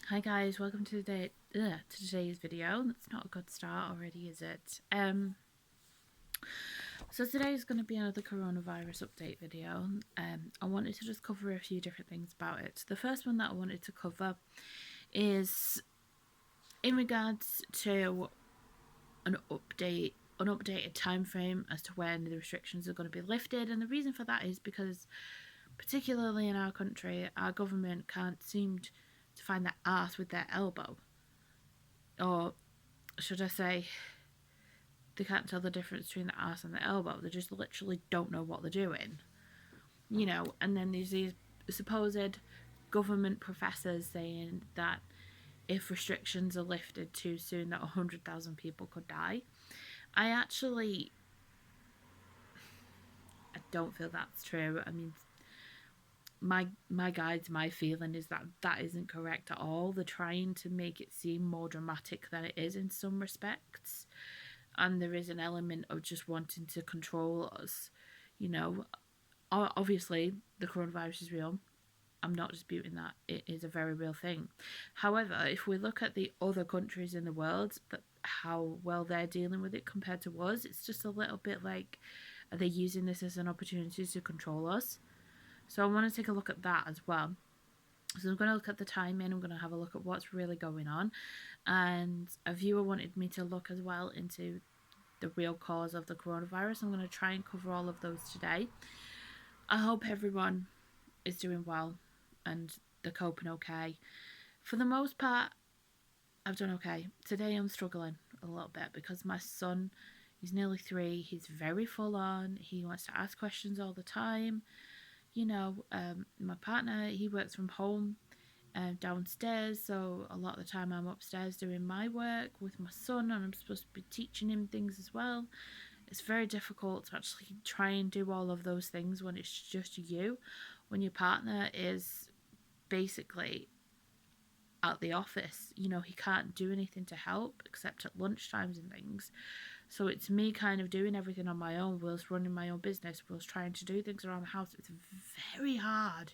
Hi guys, welcome to today's video. That's not a good start already, is it? So today is going to be another coronavirus update video. I wanted to just cover a few different things about it. The first one that I wanted to cover is in regards to an updated time frame as to when the restrictions are going to be lifted, and the reason for that is because, particularly in our country, our government can't seem to find their arse with their elbow, or should I say, they can't tell the difference between the arse and the elbow. They just literally don't know what they're doing, And then there's these supposed government professors saying that if restrictions are lifted too soon, that 100,000 people could die. I don't feel that's true. I mean, my guides, my feeling is that that isn't correct at all. They're trying to make it seem more dramatic than it is in some respects, and there is an element of just wanting to control us. Obviously the coronavirus is real. I'm not disputing that. It is a very real thing. However, if we look at the other countries in the world, how well they're dealing with it compared to us, it's just a little bit like, are they using this as an opportunity to control us? So I want to take a look at that as well. So I'm going to look at the timing. I'm going to have a look at what's really going on. And a viewer wanted me to look as well into the real cause of the coronavirus. I'm going to try and cover all of those today. I hope everyone is doing well and they're coping okay. For the most part, I've done okay. Today I'm struggling a little bit because my son, he's nearly 3. He's very full on. He wants to ask questions all the time. My partner, he works from home downstairs, so a lot of the time I'm upstairs doing my work with my son, and I'm supposed to be teaching him things as well. It's very difficult to actually try and do all of those things when it's just you, when your partner is basically at the office. He can't do anything to help except at lunchtimes and things. So it's me kind of doing everything on my own whilst running my own business, whilst trying to do things around the house. It's very hard,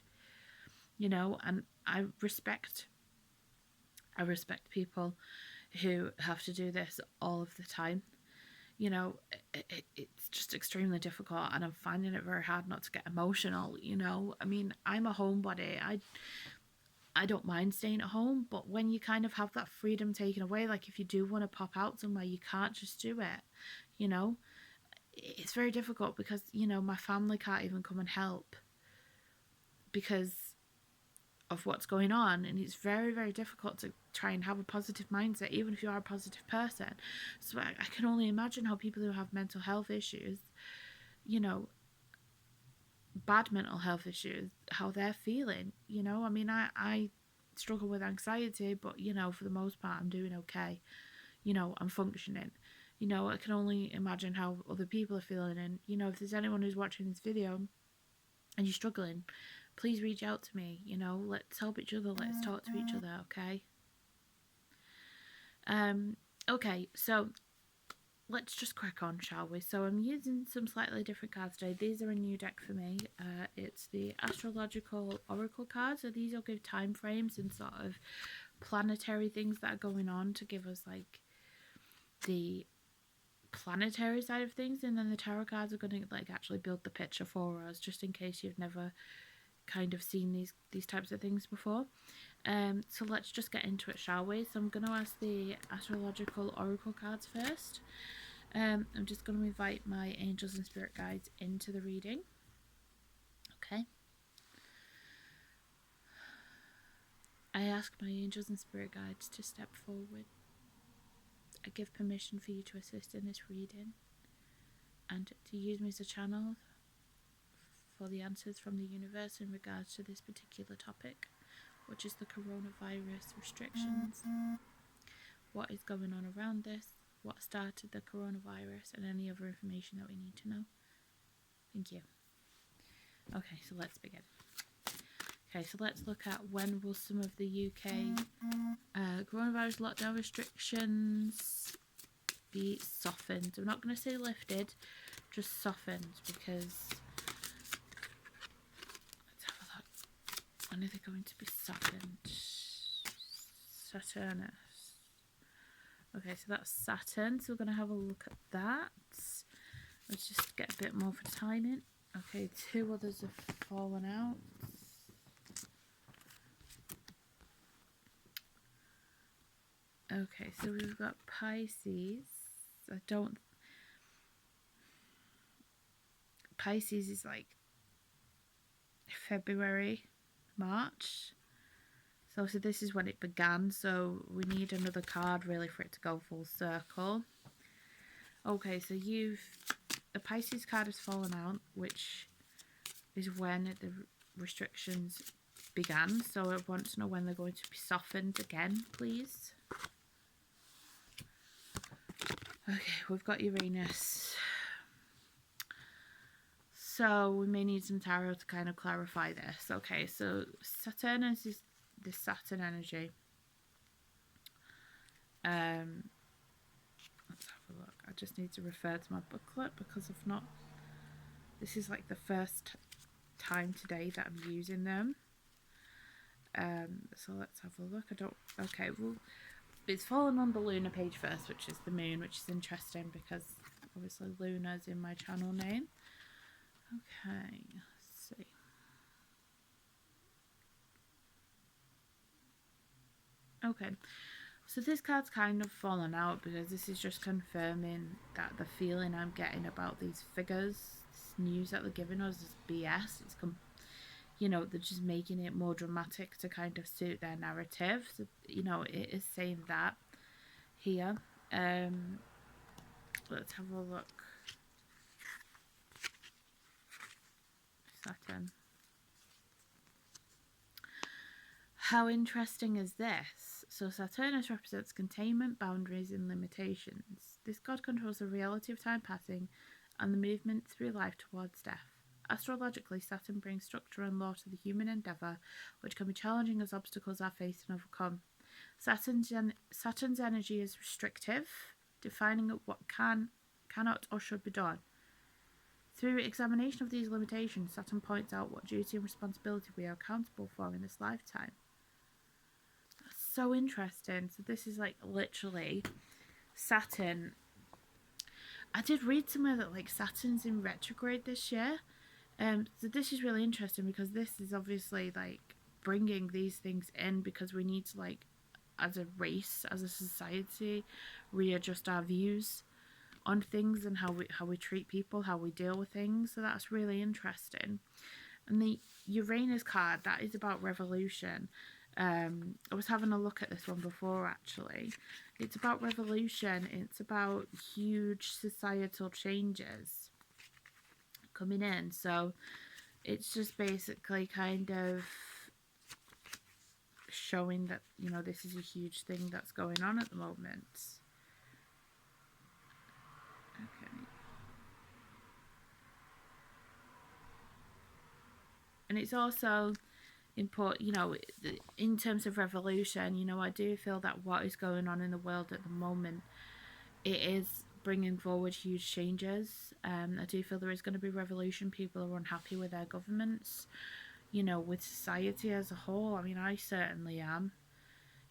and I respect people who have to do this all of the time. It's just extremely difficult, and I'm finding it very hard not to get emotional. I mean, I'm a homebody. I don't mind staying at home, but when you kind of have that freedom taken away, like if you do want to pop out somewhere, you can't just do it. It's very difficult because my family can't even come and help because of what's going on, and it's very, very difficult to try and have a positive mindset even if you are a positive person. So I can only imagine how people who have mental health issues, bad mental health issues, how they're feeling. I mean, I struggle with anxiety, but for the most part I'm doing okay. I'm functioning. I can only imagine how other people are feeling, and if there's anyone who's watching this video and you're struggling, please reach out to me. Let's help each other, let's talk to each other, okay? Okay, so let's just crack on, shall we? So I'm using some slightly different cards today. These are a new deck for me. It's the Astrological Oracle cards. So these will give time frames and sort of planetary things that are going on to give us like the planetary side of things, and then the tarot cards are going to like actually build the picture for us, just in case you've never kind of seen these types of things before. So let's just get into it, shall we? So I'm going to ask the Astrological Oracle cards first. I'm just going to invite my angels and spirit guides into the reading. Okay. I ask my angels and spirit guides to step forward. I give permission for you to assist in this reading and to use me as a channel for the answers from the universe in regards to this particular topic, which is the coronavirus restrictions. What is going on around this? What started the coronavirus, and any other information that we need to know. Thank you. Okay, so let's begin. Okay, so let's look at when will some of the UK coronavirus lockdown restrictions be softened. I'm not going to say lifted, just softened, because let's have a look. When are they going to be softened? Saturnus. Okay, so that's Saturn. So we're going to have a look at that. Let's just get a bit more for timing. Okay, 2 others have fallen out. Okay, so we've got Pisces. Pisces is like February, March. So this is when it began. So we need another card really for it to go full circle. Okay, so the Pisces card has fallen out, which is when the restrictions began. So I want to know when they're going to be softened again, please. Okay, we've got Uranus. So we may need some tarot to kind of clarify this. Okay, so Saturnus is the Saturn energy. Let's have a look. I just need to refer to my booklet because if not, this is like the first time today that I'm using them. So let's have a look. Okay, well, it's fallen on the lunar page first, which is the moon, which is interesting because obviously Luna's in my channel name. Okay, let's see. Okay, so this card's kind of fallen out because this is just confirming that the feeling I'm getting about these figures, this news that they're giving us is BS. It's they're just making it more dramatic to kind of suit their narrative. So, it is saying that here. Let's have a look. Saturn. How interesting is this? So Saturnus represents containment, boundaries, and limitations. This god controls the reality of time passing and the movement through life towards death. Astrologically, Saturn brings structure and law to the human endeavour, which can be challenging as obstacles are faced and overcome. Saturn's energy is restrictive, defining what cannot, or should be done. Through examination of these limitations, Saturn points out what duty and responsibility we are accountable for in this lifetime. That's so interesting. So this is like literally Saturn. I did read somewhere that like Saturn's in retrograde this year. So this is really interesting because this is obviously like bringing these things in because we need to like, as a race, as a society, readjust our views on things and how we treat people, how we deal with things. So that's really interesting. And the Uranus card, that is about revolution. I was having a look at this one before actually. It's about revolution. It's about huge societal changes coming in. So it's just basically kind of showing that, this is a huge thing that's going on at the moment. Okay. And it's also important, in terms of revolution, I do feel that what is going on in the world at the moment, it is bringing forward huge changes. I do feel there is going to be revolution. People are unhappy with their governments, with society as a whole. I mean, I certainly am.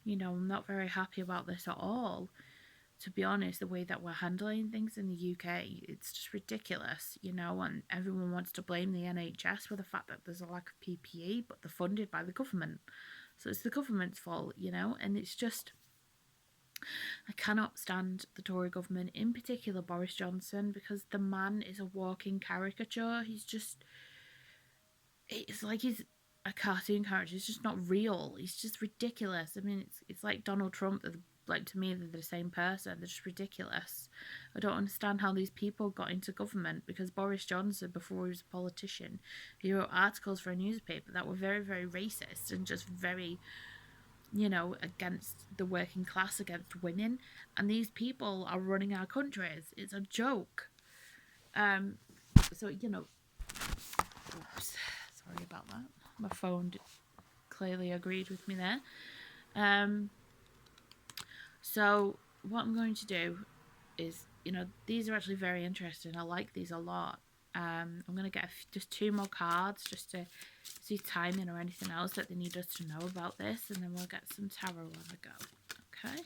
I'm not very happy about this at all. To be honest, the way that we're handling things in the UK, it's just ridiculous, and everyone wants to blame the NHS for the fact that there's a lack of PPE, but they're funded by the government. So it's the government's fault, and it's just, I cannot stand the Tory government, in particular Boris Johnson, because the man is a walking caricature. It's like he's a cartoon character. It's just not real. He's just ridiculous. I mean, it's like Donald Trump. Like, to me, they're the same person. They're just ridiculous. I don't understand how these people got into government, because Boris Johnson, before he was a politician, he wrote articles for a newspaper that were very, very racist and just very, against the working class, against women. And these people are running our countries. It's a joke. So, oops, sorry about that. My phone clearly agreed with me there. So what I'm going to do is, these are actually very interesting. I like these a lot. I'm going to get just 2 more cards just to see timing or anything else that they need us to know about this, and then we'll get some tarot on the go. Okay.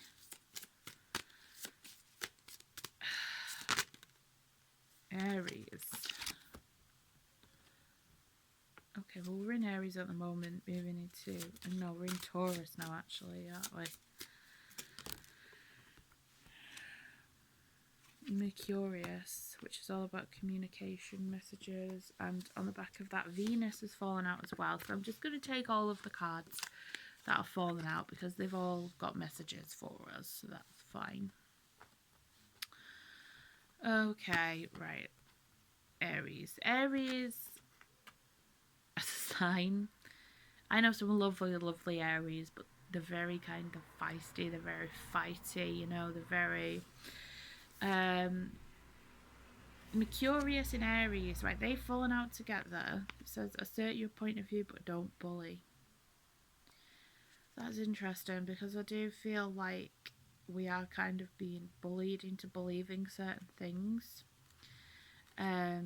Aries. Okay, well, we're in Aries at the moment, moving into... No, we're in Taurus now, actually, aren't we? Mercurius, which is all about communication, messages, and on the back of that, Venus has fallen out as well. So I'm just going to take all of the cards that have fallen out because they've all got messages for us, so that's fine. Okay, right. Aries. Aries as a sign. I know some lovely, lovely Aries, but they're very kind of feisty, they're very fighty, you know, they're very... Mercurius in Aries, right, they've fallen out together. It says assert your point of view but don't bully. That's interesting because I do feel like we are kind of being bullied into believing certain things. But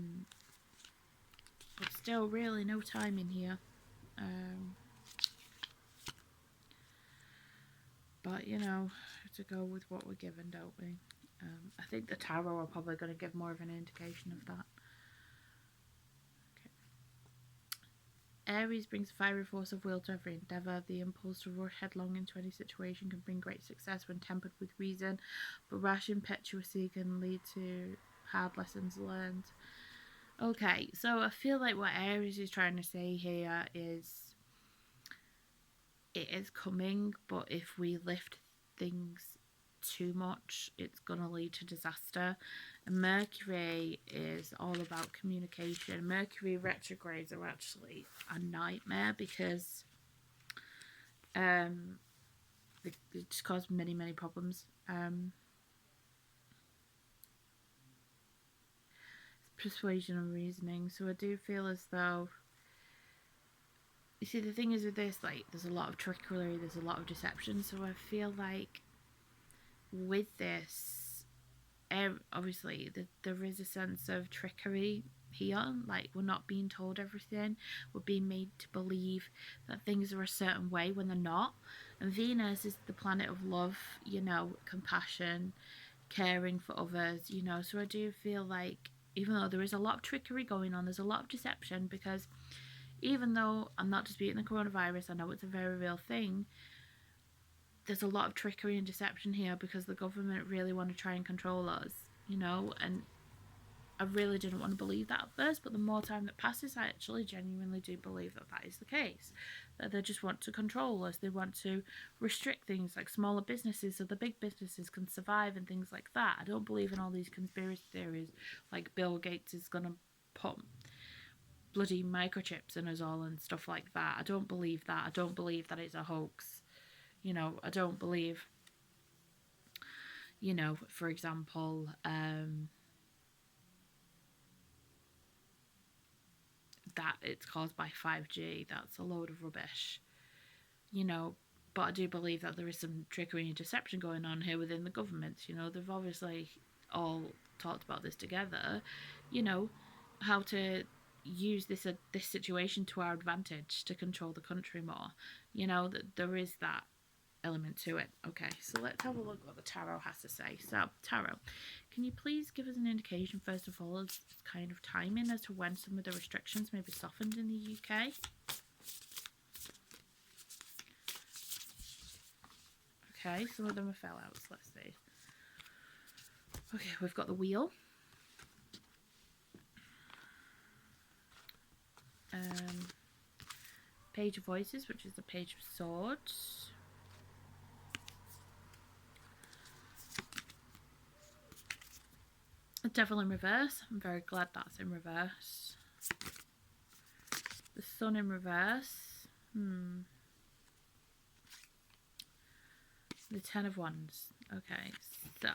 still really no timing here. But you know, to go with what we're given, don't we? I think the tarot are probably going to give more of an indication of that. Okay. Aries brings a fiery force of will to every endeavour. The impulse to rush headlong into any situation can bring great success when tempered with reason, but rash impetuosity can lead to hard lessons learned. Okay, so I feel like what Aries is trying to say here is it is coming, but if we lift things too much, it's going to lead to disaster. And Mercury is all about communication. Mercury retrogrades are actually a nightmare because they just cause many, many problems. Persuasion and reasoning. So I do feel as though, you see, the thing is with this, like, there's a lot of trickery, there's a lot of deception. So I feel like with this, obviously there is a sense of trickery here. Like, we're not being told everything, we're being made to believe that things are a certain way when they're not. And Venus is the planet of love, you know, compassion, caring for others, you know. So I do feel like even though there is a lot of trickery going on, there's a lot of deception, because even though I'm not disputing the coronavirus, I know it's a very real thing, there's a lot of trickery and deception here because the government really want to try and control us, you know. And I really didn't want to believe that at first, but the more time that passes, I actually genuinely do believe that that is the case. That they just want to control us. They want to restrict things like smaller businesses so the big businesses can survive and things like that. I don't believe in all these conspiracy theories like Bill Gates is going to put bloody microchips in us all and stuff like that. I don't believe that. I don't believe that it's a hoax. You know, I don't believe, you know, for example, that it's caused by 5G. That's a load of rubbish, you know. But I do believe that there is some trickery and deception going on here within the government. You know, they've obviously all talked about this together, you know, how to use this situation to our advantage to control the country more. You know, that there is that element to it. Okay, so let's have a look what the tarot has to say. So, tarot, can you please give us an indication, first of all, as kind of timing as to when some of the restrictions may be softened in the UK? Okay, some of them are fell outs. Let's see. Okay, we've got the wheel. Page of Voices, which is the Page of Swords. The Devil in reverse. I'm very glad that's in reverse. The Sun in reverse. The Ten of Wands. Okay, so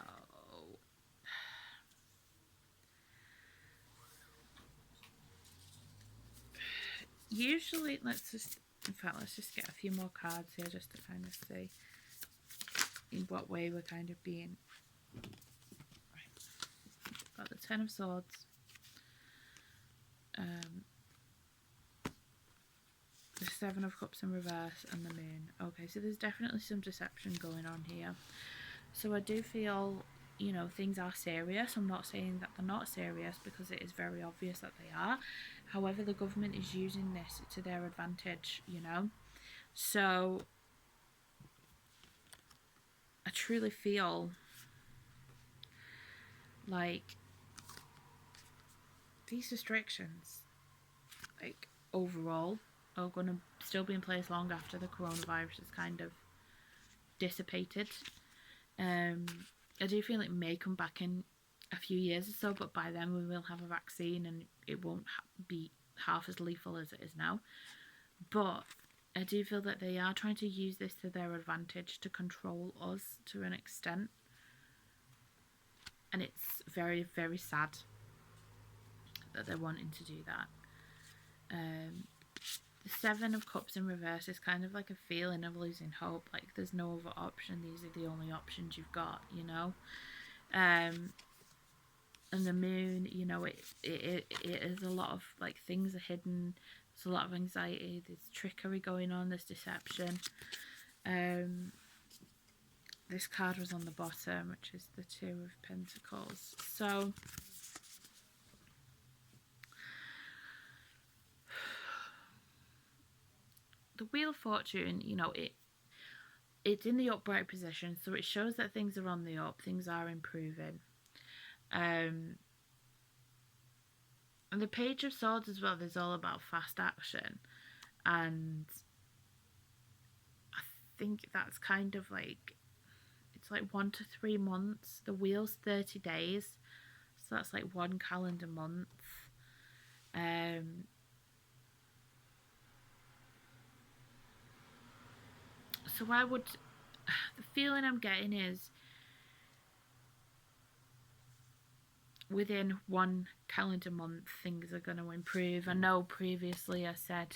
usually, let's just get a few more cards here just to kind of see in what way we're kind of being. Right. Got the Ten of Swords, Um, the Seven of Cups in reverse and the Moon. Okay, so there's definitely some deception going on here. So I do feel, you know, things are serious. I'm not saying that they're not serious because it is very obvious that they are. However, the government is using this to their advantage, you know. So I truly feel like these restrictions, like overall, are going to still be in place long after the coronavirus is kind of dissipated. I do feel it may come back in a few years or so, but by then we will have a vaccine and it won't be half as lethal as it is now. But I do feel that they are trying to use this to their advantage to control us to an extent. And it's very, very sad that they're wanting to do that. The Seven of Cups in reverse is kind of like a feeling of losing hope. Like there's no other option. These are the only options you've got, you know. And the Moon, you know, it is a lot of like things are hidden. There's a lot of anxiety. There's trickery going on. There's deception. This card was on the bottom, which is the Two of Pentacles. So the Wheel of Fortune, you know, it's in the upright position, so it shows that things are on the up, things are improving. And the Page of Swords as well, there's all about fast action, and I think that's kind of like, it's like 1 to 3 months. The wheel's 30 days, so that's like 1 calendar month. So I would, the feeling I'm getting is within 1 calendar month things are going to improve. I know previously I said,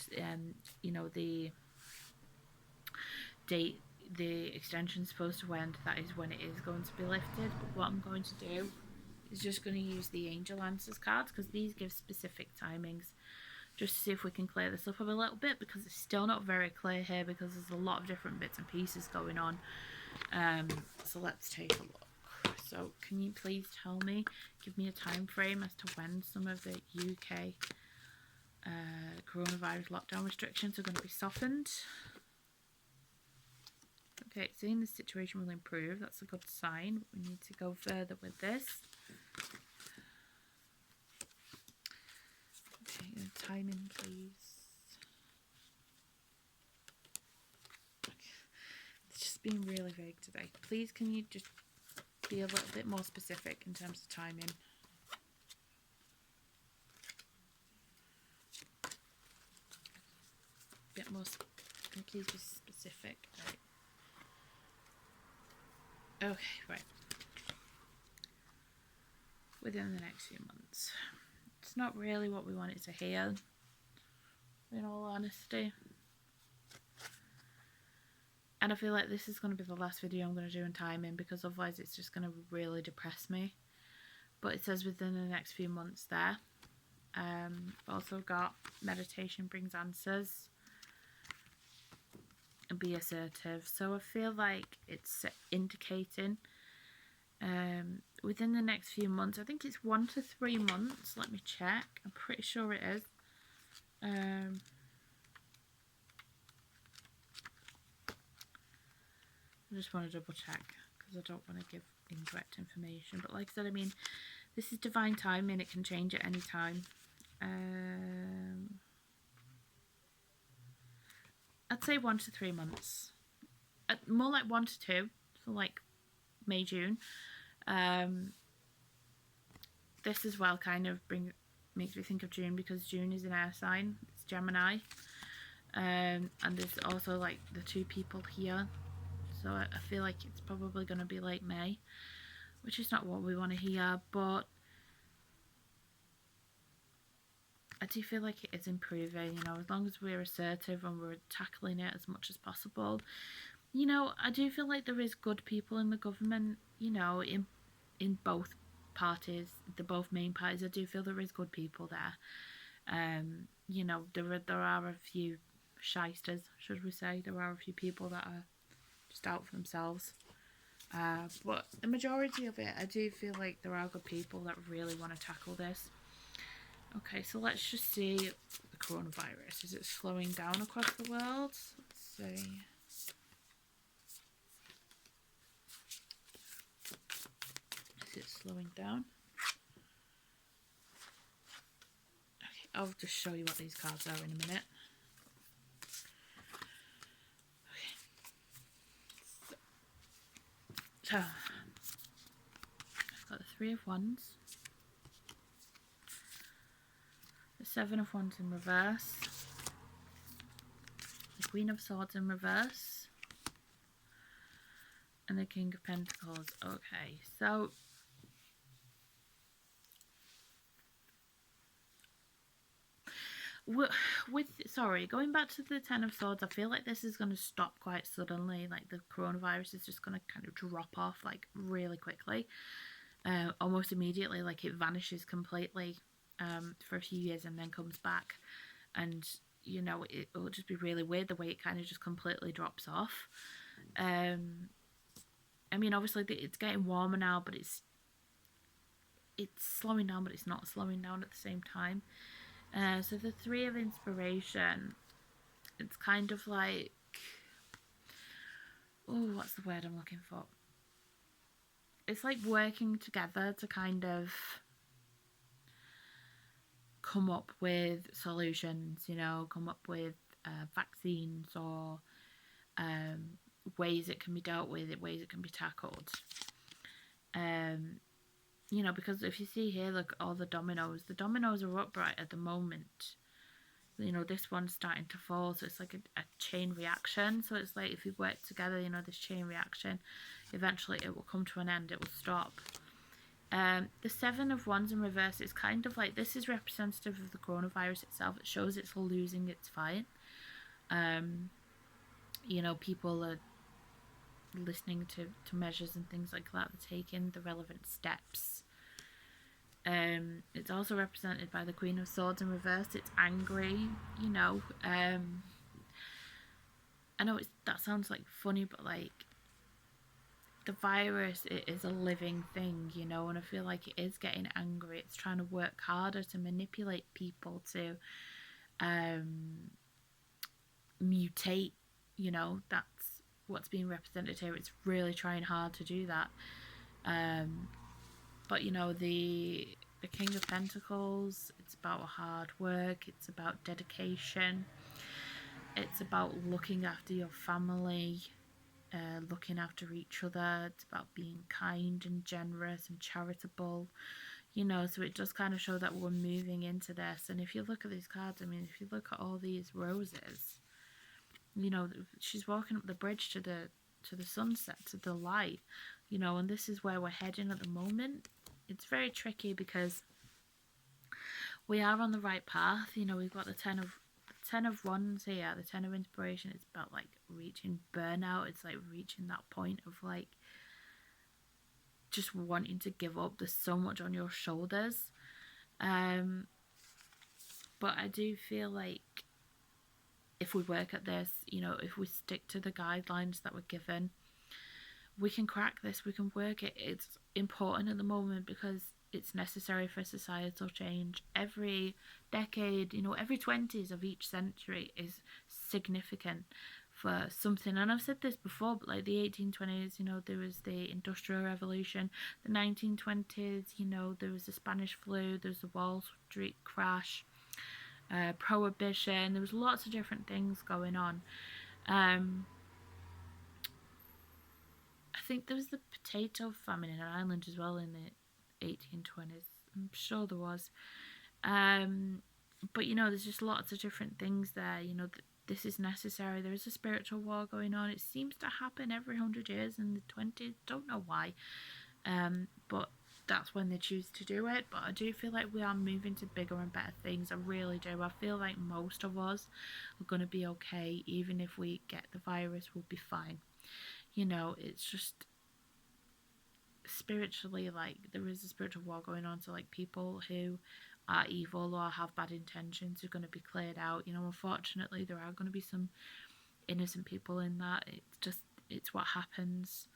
you know, the date the extension's supposed to end, that is when it is going to be lifted. But what I'm going to do is just going to use the Angel Answers cards, because these give specific timings, just to see if we can clear this up a little bit, because it's still not very clear here, because there's a lot of different bits and pieces going on. So let's take a look. So can you please tell me, give me a time frame as to when some of the UK coronavirus lockdown restrictions are going to be softened? Okay, it's saying the situation will improve. That's a good sign. We need to go further with this. Okay, timing, please. Okay. It's just being really vague today. Please, can you just be a little bit more specific in terms of timing? A bit more. Can you please be specific? Right. Okay, right. Within the next few months. It's not really what we wanted to hear, in all honesty. And I feel like this is going to be the last video I'm going to do in timing, because otherwise it's just going to really depress me. But it says within the next few months there. Also got meditation brings answers. And be assertive. So I feel like it's indicating within the next few months. I think it's 1 to 3 months. Let me check. I'm pretty sure it is. I just want to double check, because I don't want to give incorrect information. But like I said, I mean, this is divine timing. It can change at any time. I'd say 1 to 3 months. More like 1 to 2. So like May, June. This as well kind of makes me think of June, because June is an air sign. It's Gemini. And there's also like the 2 people here. So I feel like it's probably going to be like May, which is not what we want to hear. But I do feel like it is improving, you know, as long as we're assertive and we're tackling it as much as possible. You know, I do feel like there is good people in the government, you know, in both parties, both main parties. I do feel there is good people there. There are a few shysters, should we say. There are a few people that are just out for themselves. But the majority of it, I do feel like there are good people that really want to tackle this. Okay, so let's just see the coronavirus. Is it slowing down across the world? Let's see. Is it slowing down? Okay, I'll just show you what these cards are in a minute. So, I've got the Three of Wands, the Seven of Wands in reverse, the Queen of Swords in reverse, and the King of Pentacles. Okay, so going back to the Ten of Swords, I feel like this is going to stop quite suddenly. Like the coronavirus is just going to kind of drop off like really quickly, almost immediately. Like it vanishes completely for a few years and then comes back, and it'll just be really weird the way it kind of just completely drops off. I mean, obviously it's getting warmer now, but it's slowing down, but it's not slowing down at the same time. So the Three of Inspiration, it's kind of like, what's the word I'm looking for? It's like working together to kind of come up with solutions, come up with vaccines or ways it can be dealt with, ways it can be tackled. Because if you see here, look, all the dominoes are upright at the moment. This one's starting to fall, so it's like a chain reaction. So it's like if we work together, this chain reaction, eventually it will come to an end, it will stop. The Seven of Wands in reverse is kind of like, this is representative of the coronavirus itself. It shows it's losing its fight. People are listening to measures and things like that, they're taking the relevant steps. It's also represented by the Queen of Swords in reverse. It's angry, I know that sounds like funny, but like the virus, it is a living thing, and I feel like it is getting angry. It's trying to work harder to manipulate people to mutate. That's what's being represented here. It's really trying hard to do that. But the King of Pentacles, it's about hard work, it's about dedication, it's about looking after your family, looking after each other. It's about being kind and generous and charitable, so it does kind of show that we're moving into this. And if you look at these cards, I mean, if you look at all these roses, she's walking up the bridge to the sunset, to the light, and this is where we're heading at the moment. It's very tricky because we are on the right path. We've got the Ten of Wands here, the Ten of Inspiration. It's about like reaching burnout. It's like reaching that point of like just wanting to give up. There's so much on your shoulders. But I do feel like if we work at this, if we stick to the guidelines that we're given, we can crack this, we can work it. It's important at the moment because it's necessary for societal change. Every decade, every 20s of each century is significant for something. And I've said this before, but like the 1820s, there was the Industrial Revolution. The 1920s, there was the Spanish flu, there was the Wall Street crash, prohibition. There was lots of different things going on. I think there was the potato famine in Ireland as well in the 1820s. I'm sure there was. But there's just lots of different things there. This is necessary. There is a spiritual war going on. It seems to happen every 100 years in the 20s. Don't know why. But that's when they choose to do it. But I do feel like we are moving to bigger and better things. I really do. I feel like most of us are going to be okay. Even if we get the virus, we'll be fine. It's just spiritually, like there is a spiritual war going on. So like people who are evil or have bad intentions are going to be cleared out. You know, unfortunately, there are going to be some innocent people in that. It's what happens.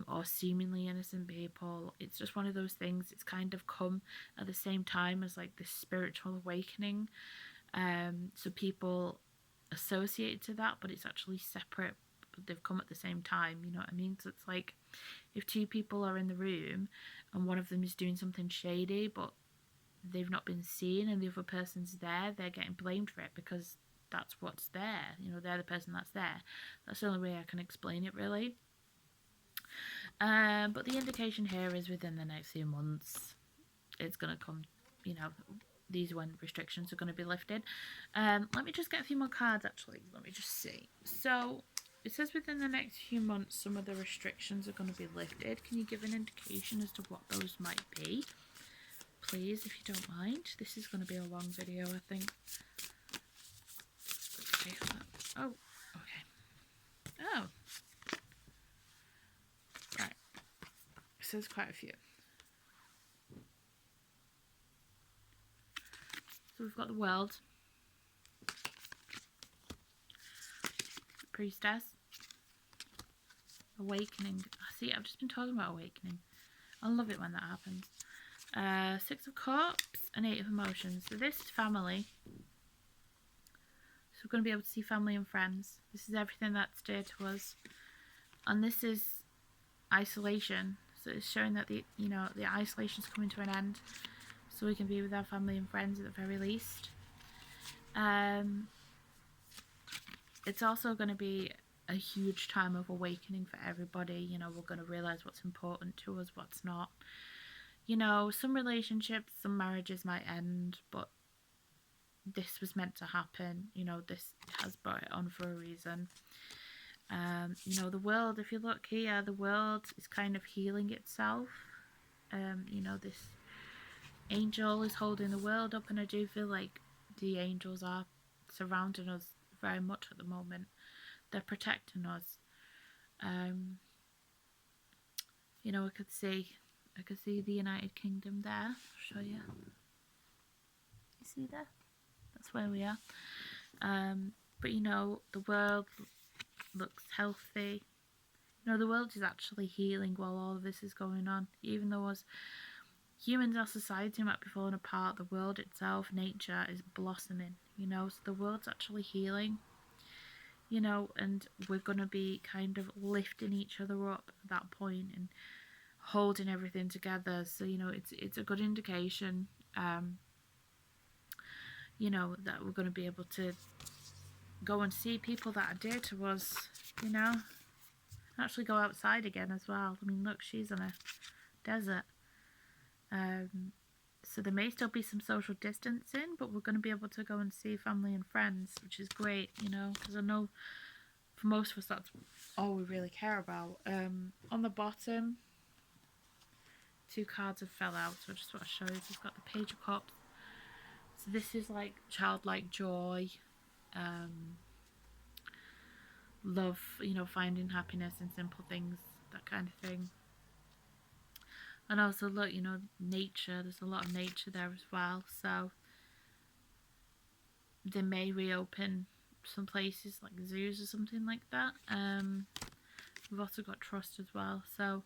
Or seemingly innocent people. It's just one of those things. It's kind of come at the same time as like this spiritual awakening. So people associate to that, but it's actually separate. They've come at the same time. You know what I mean? So it's like if two people are in the room and one of them is doing something shady, but they've not been seen and the other person's there, they're getting blamed for it because that's what's there. You know, they're the person that's there. That's the only way I can explain it, really. But the indication here is within the next few months, it's going to come, you know, these when restrictions are going to be lifted. Let me just get a few more cards, actually. Let me just see. So, it says within the next few months, some of the restrictions are going to be lifted. Can you give an indication as to what those might be? Please, if you don't mind. This is going to be a long video, I think. Oh, okay. Oh. Right. It says quite a few. So we've got the world. Priestess. Awakening. See, I've just been talking about awakening. I love it when that happens. Six of Cups and Eight of Emotions. So this is family. So we're going to be able to see family and friends. This is everything that's dear to us. And this is isolation. So it's showing that the isolation is coming to an end. So we can be with our family and friends at the very least. It's also going to be a huge time of awakening for everybody. You know, we're going to realise what's important to us, what's not. You know, some relationships, some marriages might end, but this was meant to happen. You know, this has brought it on for a reason. You know, the world, if you look here, the world is kind of healing itself. You know, this angel is holding the world up, and I do feel like the angels are surrounding us very much at the moment. They're protecting us. You know, I could see the United Kingdom there. I'll show you. You see there? That's where we are. But you know, the world looks healthy. You know, the world is actually healing while all of this is going on. Even though as humans, our society might be falling apart, the world itself, nature, is blossoming. You know, so the world's actually healing. You know, and we're going to be kind of lifting each other up at that point and holding everything together. So, you know, it's a good indication, you know, that we're going to be able to go and see people that are dear to us, you know, actually go outside again as well. I mean, look, she's in a desert. So there may still be some social distancing, but we're going to be able to go and see family and friends, which is great, you know, because I know for most of us that's all we really care about. On the bottom, two cards have fell out, so I just want to show you. We've got the Page of Cups. So this is like childlike joy, love, you know, finding happiness in simple things, that kind of thing. And also, look, you know, nature, there's a lot of nature there as well, so they may reopen some places like zoos or something like that. We've also got trust as well, so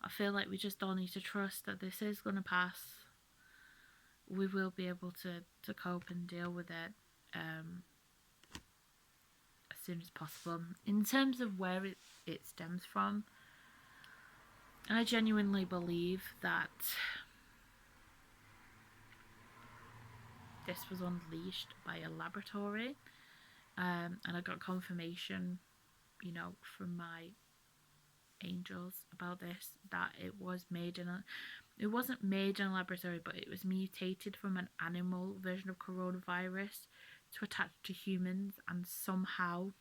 I feel like we just all need to trust that this is going to pass. We will be able to cope and deal with it as soon as possible. In terms of where it stems from, I genuinely believe that this was unleashed by a laboratory, and I got confirmation, you know, from my angels about this, that it was made in it wasn't made in a laboratory, but it was mutated from an animal version of coronavirus to attach to humans, and somehow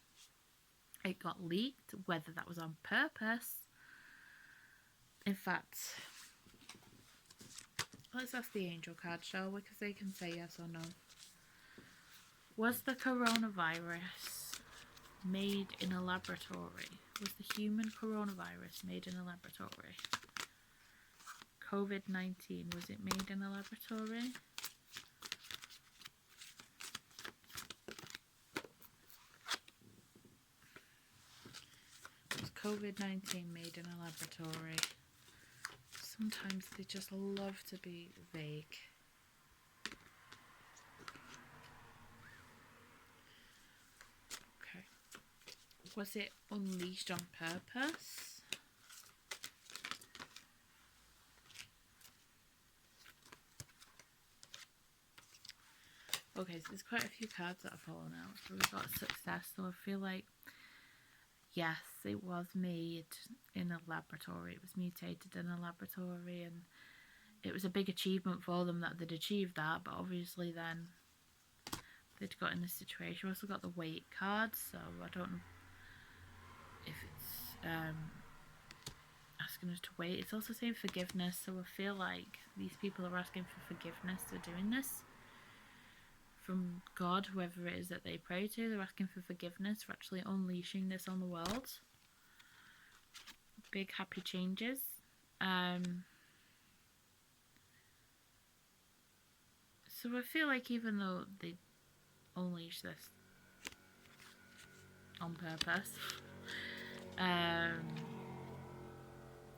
it got leaked, whether that was on purpose. In fact, let's ask the angel card, shall we? Because they can say yes or no. Was the coronavirus made in a laboratory? Was the human coronavirus made in a laboratory? COVID-19, was it made in a laboratory? Was COVID-19 made in a laboratory? Sometimes they just love to be vague. Okay. Was it unleashed on purpose? Okay, so there's quite a few cards that have fallen out. So we've got success. So I feel like, yes, it was made in a laboratory. It was mutated in a laboratory, and it was a big achievement for them that they'd achieved that. But obviously, then they'd got in this situation. We also got the wait card, so I don't know if it's asking us to wait. It's also saying forgiveness, so I feel like these people are asking for forgiveness for doing this. From God, whoever it is that they pray to, they're asking for forgiveness for actually unleashing this on the world. Big happy changes. So I feel like even though they unleash this on purpose,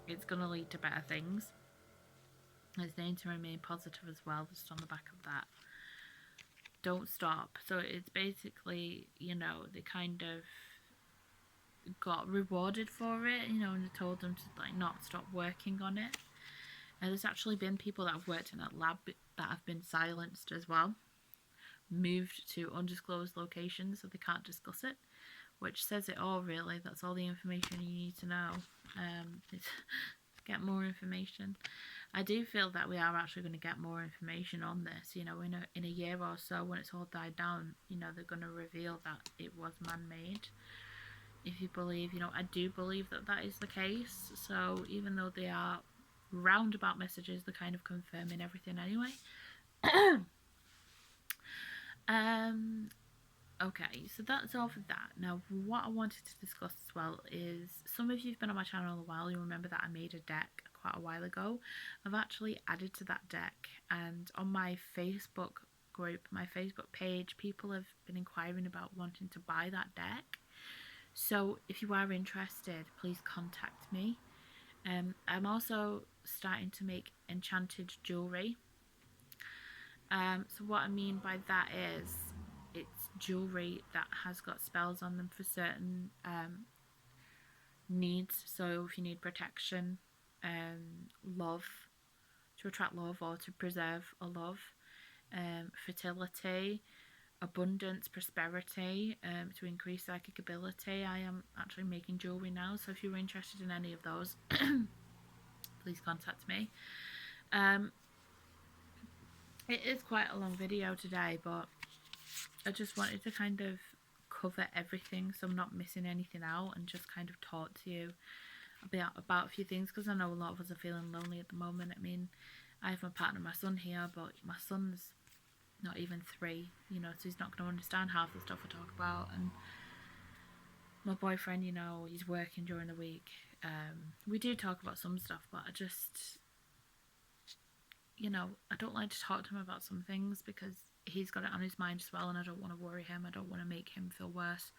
it's going to lead to better things. It's going to remain positive as well, just on the back of that. Don't stop. So it's basically, you know, they kind of got rewarded for it, you know, and they told them to like not stop working on it. And there's actually been people that have worked in that lab that have been silenced as well, moved to undisclosed locations so they can't discuss it, which says it all really. That's all the information you need to know. Get more information. I do feel that we are actually going to get more information on this, you know, in a year or so when it's all died down, you know, they're going to reveal that it was man-made. If you believe, you know, I do believe that that is the case. So even though they are roundabout messages, they're kind of confirming everything anyway. Okay, so that's all for that. Now, what I wanted to discuss as well is, some of you have been on my channel a while, you remember that I made a deck quite a while ago. I've actually added to that deck, and on my Facebook group, my Facebook page, people have been inquiring about wanting to buy that deck. So if you are interested, please contact me. I'm also starting to make enchanted jewellery. So what I mean by that is, it's jewellery that has got spells on them for certain needs. So if you need protection, love, to attract love or to preserve a love, fertility, abundance, prosperity, to increase psychic ability. I am actually making jewellery now, so if you're interested in any of those, please contact me. It is quite a long video today, but I just wanted to kind of cover everything so I'm not missing anything out, and just kind of talk to you about a few things, because I know a lot of us are feeling lonely at the moment. I mean, I have my partner, my son here, but my son's not even 3, you know, so he's not going to understand half the stuff I talk about. And my boyfriend, you know, he's working during the week. We do talk about some stuff, but I just, you know, I don't like to talk to him about some things because he's got it on his mind as well, and I don't want to worry him. I don't want to make him feel worse.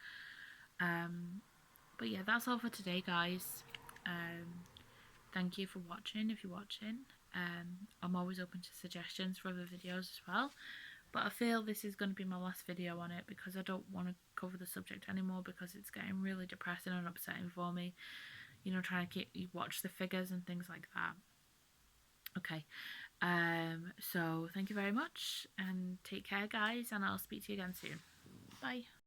But yeah, that's all for today, guys. Thank you for watching, if you're watching. I'm always open to suggestions for other videos as well, but I feel this is going to be my last video on it, because I don't want to cover the subject anymore, because it's getting really depressing and upsetting for me, you know, trying to keep you watch the figures and things like that. Okay, so thank you very much, and take care, guys, and I'll speak to you again soon. Bye.